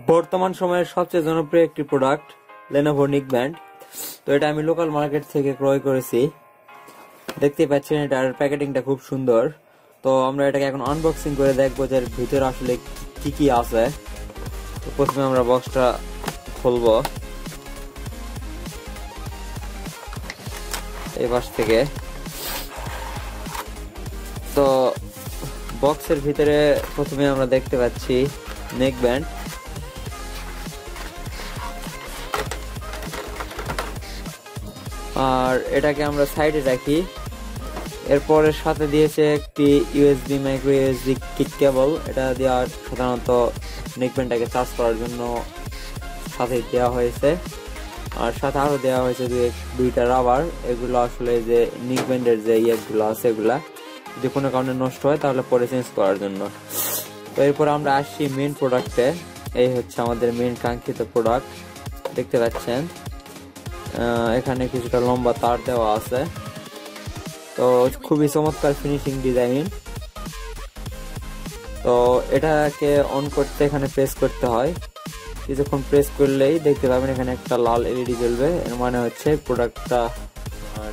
বর্তমান সময়ের সবচেয়ে জনপ্রিয় একটি প্রোডাক্ট Lenovo নেকব্যান্ড। তো এটা আমি লোকাল মার্কেট থেকে ক্রয় করেছি। দেখতে পাচ্ছেন এটার প্যাকেটিংটা খুব সুন্দর। তো আমরা এটাকে এখন আনবক্সিং করে দেখবো যে ভিতরে আসলে কি কি আছে। তো প্রথমে আমরা বক্সটা খুলবো এই পাশ থেকে। তো বক্সের ভিতরে প্রথমে আমরা দেখতে পাচ্ছি নেকব্যান্ড। আর এটাকে আমরা সাইডে রাখি। এরপর সাথে দিয়েছে একটি ইউএসবি মাইক্রো ইউএসবি কিক কেবল। এটা দেওয়া সাধারণত নেকব্যান্ডটাকে চার্জ করার জন্য সাথে দেওয়া হয়েছে। আর সাথে আরো দেওয়া হয়েছে দুইটা রাবার। এগুলো আসলে যে নেকব্যান্ডের যে ইয়েগুলো আছে এগুলা যদি কোনো কারণে নষ্ট হয় তাহলে পরে চেঞ্জ করার জন্য। তো এরপর আমরা আসছি মেইন প্রোডাক্টে। এই হচ্ছে আমাদের মেইন কাঙ্ক্ষিত প্রোডাক্ট, দেখতে পাচ্ছেন। এখানে কিছুটা লম্বা তার দেওয়া আছে। তো খুবই চমৎকার ফিনিশিং ডিজাইন। তো এটাকে অন করতে এখানে প্রেস করতে হয়। কিছুক্ষণ প্রেস করলেই দেখতে পাবেন এখানে একটা লাল এলইডি জ্বলবে। এর মানে হচ্ছে প্রোডাক্টটা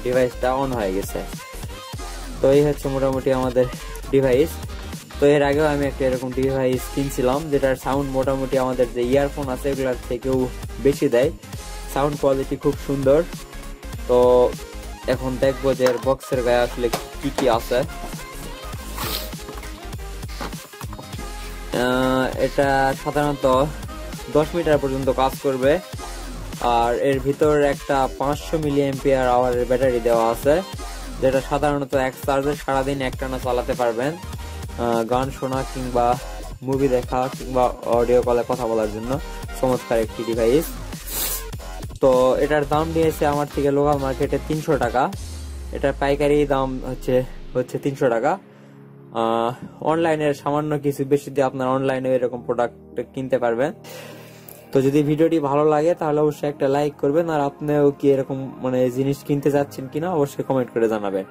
ডিভাইসটা অন হয়ে গেছে। তো এই হচ্ছে মোটামুটি আমাদের ডিভাইস। তো এর আগেও আমি একটা এরকম ডিভাইস কিনছিলাম যেটার সাউন্ড মোটামুটি আমাদের যে ইয়ারফোন আছে এগুলোর থেকেও বেশি দেয়। সাউন্ড কোয়ালিটি খুব সুন্দর। তো এখন দেখবো যে বক্সের গায়ে আসলে কি কি আছে। এটা সাধারণত 10 মিটার পর্যন্ত কাজ করবে। আর এর ভিতর একটা 500 মিলি অ্যাম্পিয়ার আওয়ারের ব্যাটারি দেওয়া আছে, যেটা সাধারণত এক চার্জে সারাদিন একটানা চালাতে পারবেন গান শোনা কিংবা মুভি দেখা কিংবা অডিও কলে কথা বলার জন্য। চমৎকার একটি ডিভাইস। তো এটার দাম নিয়েছে আমার থেকে লোকাল মার্কেটে 300 টাকা। এটার পাইকারি দাম হচ্ছে 300 টাকা। অনলাইনের সামান্য কিছু বেশি দিয়ে আপনার অনলাইনে এরকম প্রোডাক্ট কিনতে পারবেন। তো যদি ভিডিওটি ভালো লাগে তাহলে অবশ্যই একটা লাইক করবেন। আর আপনিও কি এরকম জিনিস কিনতে যাচ্ছেন কিনা অবশ্যই কমেন্ট করে জানাবেন।